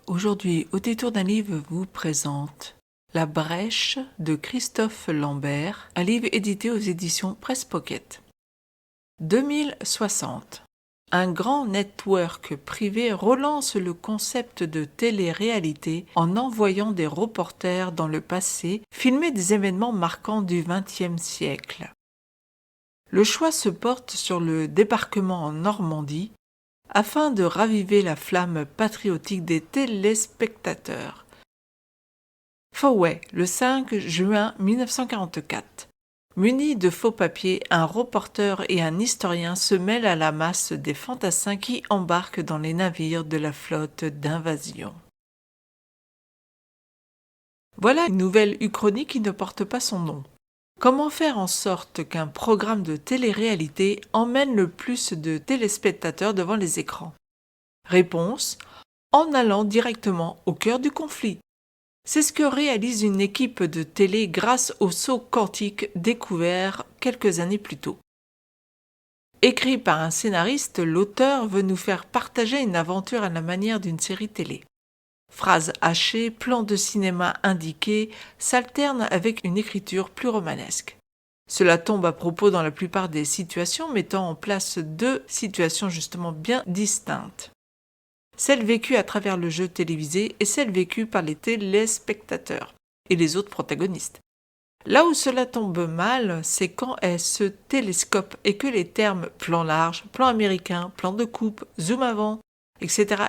Aujourd'hui, au détour d'un livre, vous présente La Brèche de Christophe Lambert, un livre édité aux éditions Presse Pocket. 2060. Un grand network privé relance le concept de télé-réalité en envoyant des reporters dans le passé filmer des événements marquants du XXe siècle. Le choix se porte sur le débarquement en Normandie afin de raviver la flamme patriotique des téléspectateurs. Fowey, le 5 juin 1944. Munis de faux papiers, un reporter et un historien se mêlent à la masse des fantassins qui embarquent dans les navires de la flotte d'invasion. Voilà une nouvelle uchronie qui ne porte pas son nom. Comment faire en sorte qu'un programme de télé-réalité emmène le plus de téléspectateurs devant les écrans? Réponse: en allant directement au cœur du conflit. C'est ce que réalise une équipe de télé grâce au saut quantique découvert quelques années plus tôt. Écrit par un scénariste, l'auteur veut nous faire partager une aventure à la manière d'une série télé. Phrases hachées, plans de cinéma indiqués s'alternent avec une écriture plus romanesque. Cela tombe à propos dans la plupart des situations, mettant en place deux situations justement bien distinctes. Celle vécue à travers le jeu télévisé et celle vécue par les téléspectateurs et les autres protagonistes. Là où cela tombe mal, c'est quand elle se télescope et que les termes plan large, plan américain, plan de coupe, zoom avant, etc.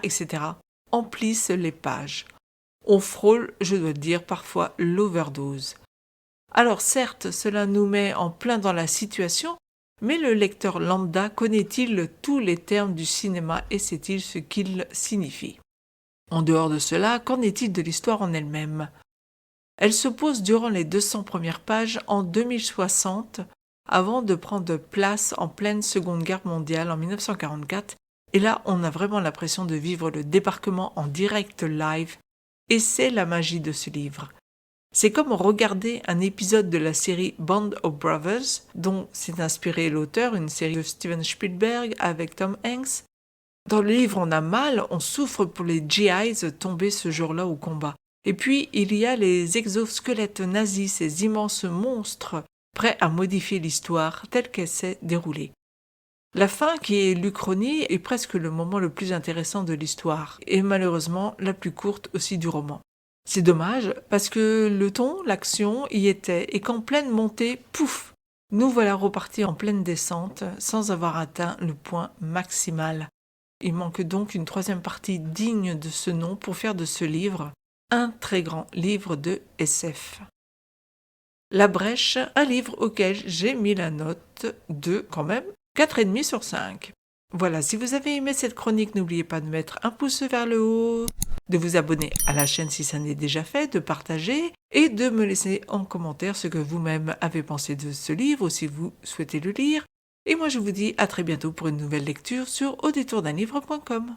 emplissent les pages. On frôle, je dois dire, parfois l'overdose. Alors certes, cela nous met en plein dans la situation, mais le lecteur lambda connaît-il tous les termes du cinéma et sait-il ce qu'ils signifient? En dehors de cela, qu'en est-il de l'histoire en elle-même? Elle se pose durant les 200 premières pages en 2060, avant de prendre place en pleine Seconde Guerre mondiale en 1944, et là on a vraiment l'impression de vivre le débarquement en direct live, et c'est la magie de ce livre. C'est comme regarder un épisode de la série Band of Brothers, dont s'est inspiré l'auteur, une série de Steven Spielberg avec Tom Hanks. Dans le livre, on a mal, on souffre pour les GIs tombés ce jour-là au combat. Et puis, il y a les exosquelettes nazis, ces immenses monstres, prêts à modifier l'histoire telle qu'elle s'est déroulée. La fin, qui est l'Uchronie, est presque le moment le plus intéressant de l'histoire, et malheureusement la plus courte aussi du roman. C'est dommage, parce que le ton, l'action y était, et qu'en pleine montée, pouf, nous voilà repartis en pleine descente, sans avoir atteint le point maximal. Il manque donc une troisième partie digne de ce nom pour faire de ce livre un très grand livre de SF. La Brèche, un livre auquel j'ai mis la note de, quand même, 4,5 sur 5. Voilà, si vous avez aimé cette chronique, n'oubliez pas de mettre un pouce vers le haut, de vous abonner à la chaîne si ça n'est déjà fait, de partager et de me laisser en commentaire ce que vous-même avez pensé de ce livre ou si vous souhaitez le lire. Et moi je vous dis à très bientôt pour une nouvelle lecture sur audétourdunlivre.com.